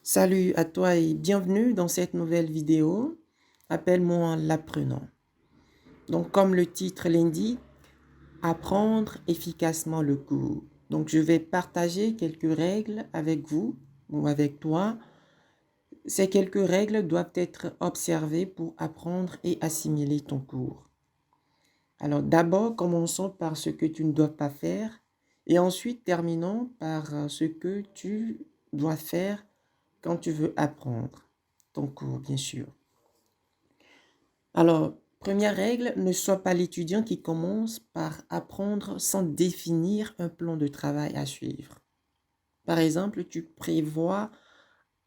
Salut à toi et bienvenue dans cette nouvelle vidéo. Appelle-moi l'apprenant. Donc, comme le titre l'indique, apprendre efficacement le cours. Donc, je vais partager quelques règles avec vous ou avec toi. Ces quelques règles doivent être observées pour apprendre et assimiler ton cours. Alors, d'abord, commençons par ce que tu ne dois pas faire et ensuite terminons par ce que tu dois faire quand tu veux apprendre ton cours, bien sûr. Alors, première règle, ne sois pas l'étudiant qui commence par apprendre sans définir un plan de travail à suivre. Par exemple, tu prévois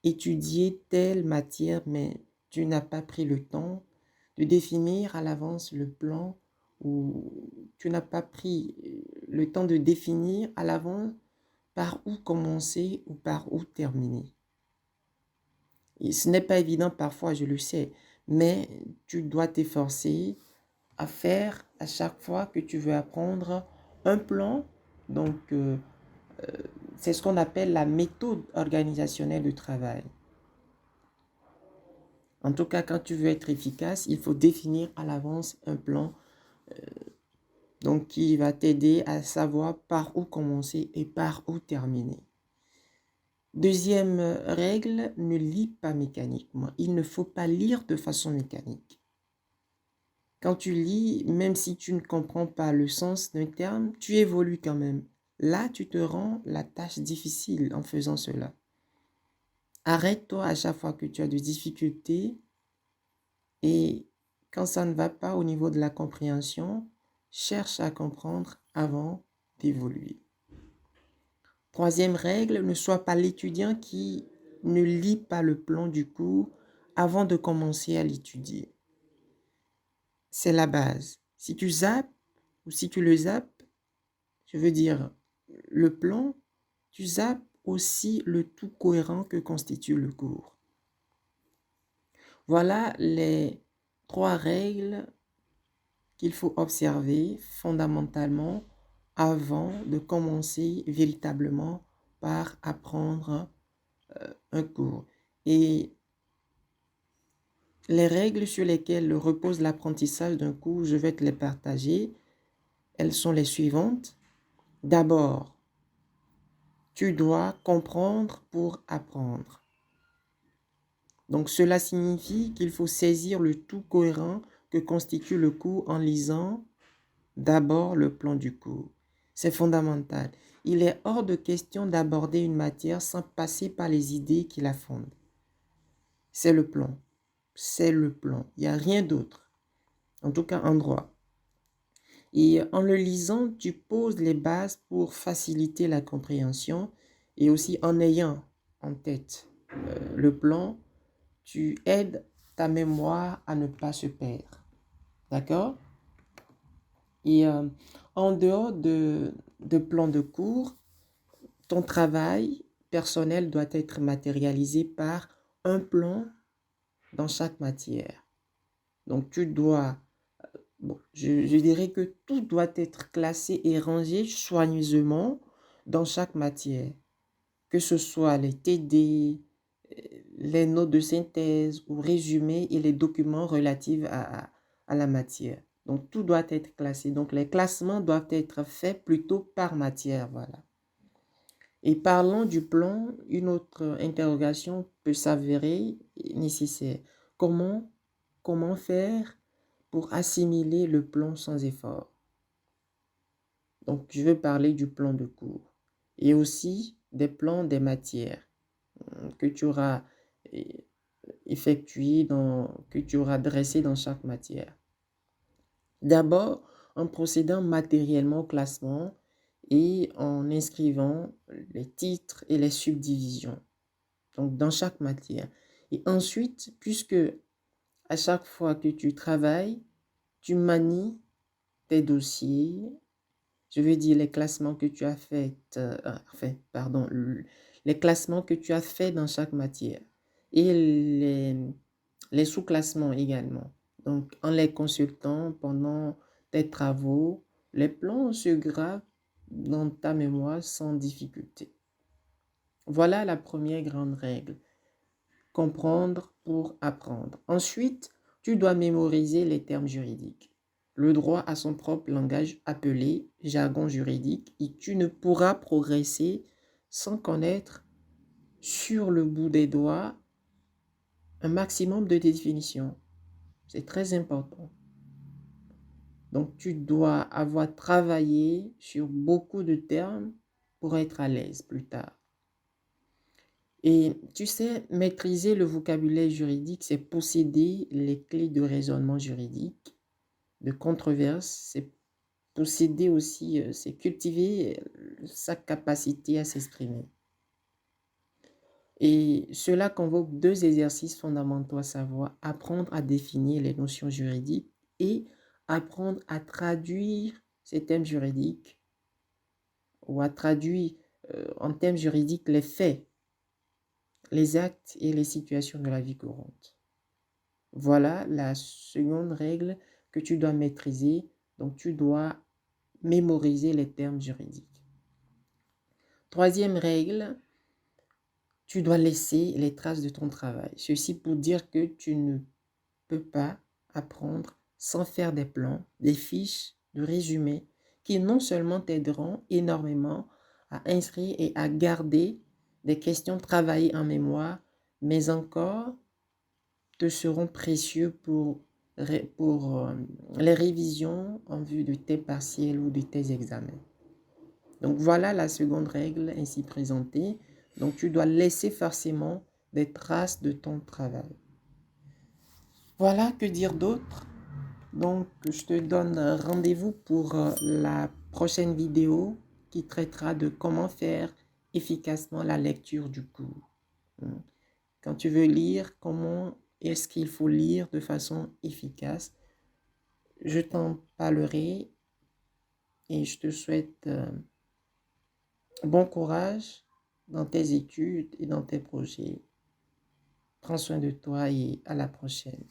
étudier telle matière, mais tu n'as pas pris le temps de définir à l'avance le plan ou tu n'as pas pris le temps de définir à l'avance par où commencer ou par où terminer. Et ce n'est pas évident parfois, je le sais, mais tu dois t'efforcer à faire à chaque fois que tu veux apprendre un plan. Donc, c'est ce qu'on appelle la méthode organisationnelle de travail. En tout cas, quand tu veux être efficace, il faut définir à l'avance un plan donc qui va t'aider à savoir par où commencer et par où terminer. Deuxième règle, ne lis pas mécaniquement. Il ne faut pas lire de façon mécanique. Quand tu lis, même si tu ne comprends pas le sens d'un terme, tu évolues quand même. Là, tu te rends la tâche difficile en faisant cela. Arrête-toi à chaque fois que tu as des difficultés et quand ça ne va pas au niveau de la compréhension, cherche à comprendre avant d'évoluer. Troisième règle, ne sois pas l'étudiant qui ne lit pas le plan du cours avant de commencer à l'étudier. C'est la base. Si tu zappes ou si tu le zappes, je veux dire le plan, tu zappes aussi le tout cohérent que constitue le cours. Voilà les trois règles qu'il faut observer fondamentalement avant de commencer véritablement par apprendre un cours. Et les règles sur lesquelles repose l'apprentissage d'un cours, je vais te les partager. Elles sont les suivantes. D'abord, tu dois comprendre pour apprendre. Donc cela signifie qu'il faut saisir le tout cohérent que constitue le cours en lisant d'abord le plan du cours. C'est fondamental. Il est hors de question d'aborder une matière sans passer par les idées qui la fondent. C'est le plan. C'est le plan. Il n'y a rien d'autre. En tout cas en droit. Et en le lisant, tu poses les bases pour faciliter la compréhension et aussi en ayant en tête le plan, tu aides ta mémoire à ne pas se perdre. D'accord? Et en dehors de plan de cours, ton travail personnel doit être matérialisé par un plan dans chaque matière. Donc, tu dois, bon, je dirais que tout doit être classé et rangé soigneusement dans chaque matière, que ce soit les TD, les notes de synthèse ou résumés et les documents relatifs à la matière. Donc, tout doit être classé. Donc, les classements doivent être faits plutôt par matière, voilà. Et parlant du plan, une autre interrogation peut s'avérer nécessaire. Comment faire pour assimiler le plan sans effort? Donc, je vais parler du plan de cours et aussi des plans des matières que tu auras effectué, que tu auras dressé dans chaque matière. D'abord, en procédant matériellement au classement et en inscrivant les titres et les subdivisions, donc dans chaque matière. Et ensuite, puisque à chaque fois que tu travailles, tu manies tes dossiers, je veux dire les classements que tu as les classements que tu as fait dans chaque matière et les sous-classements également. Donc, en les consultant pendant tes travaux, les plans se gravent dans ta mémoire sans difficulté. Voilà la première grande règle. comprendre pour apprendre. Ensuite, tu dois mémoriser les termes juridiques. Le droit a son propre langage appelé jargon juridique et tu ne pourras progresser sans connaître sur le bout des doigts un maximum de définitions. C'est très important. Donc, tu dois avoir travaillé sur beaucoup de termes pour être à l'aise plus tard. Et tu sais, maîtriser le vocabulaire juridique, c'est posséder les clés de raisonnement juridique, de controverse, c'est posséder aussi, c'est cultiver sa capacité à s'exprimer. Et cela convoque deux exercices fondamentaux, à savoir apprendre à définir les notions juridiques et apprendre à traduire ces thèmes juridiques ou à traduire en termes juridiques les faits, les actes et les situations de la vie courante. Voilà la seconde règle que tu dois maîtriser. Donc, tu dois mémoriser les termes juridiques. Troisième règle, tu dois laisser les traces de ton travail. Ceci pour dire que tu ne peux pas apprendre sans faire des plans, des fiches, de résumés qui non seulement t'aideront énormément à inscrire et à garder des questions travaillées en mémoire, mais encore te seront précieux pour les révisions en vue de tes partiels ou de tes examens. Donc voilà la seconde règle ainsi présentée. Donc tu dois laisser forcément des traces de ton travail. Voilà, que dire d'autre? Donc je te donne rendez-vous pour la prochaine vidéo qui traitera de comment faire efficacement la lecture du cours. Quand tu veux lire, comment est-ce qu'il faut lire de façon efficace? Je t'en parlerai et je te souhaite bon courage dans tes études et dans tes projets. Prends soin de toi et à la prochaine.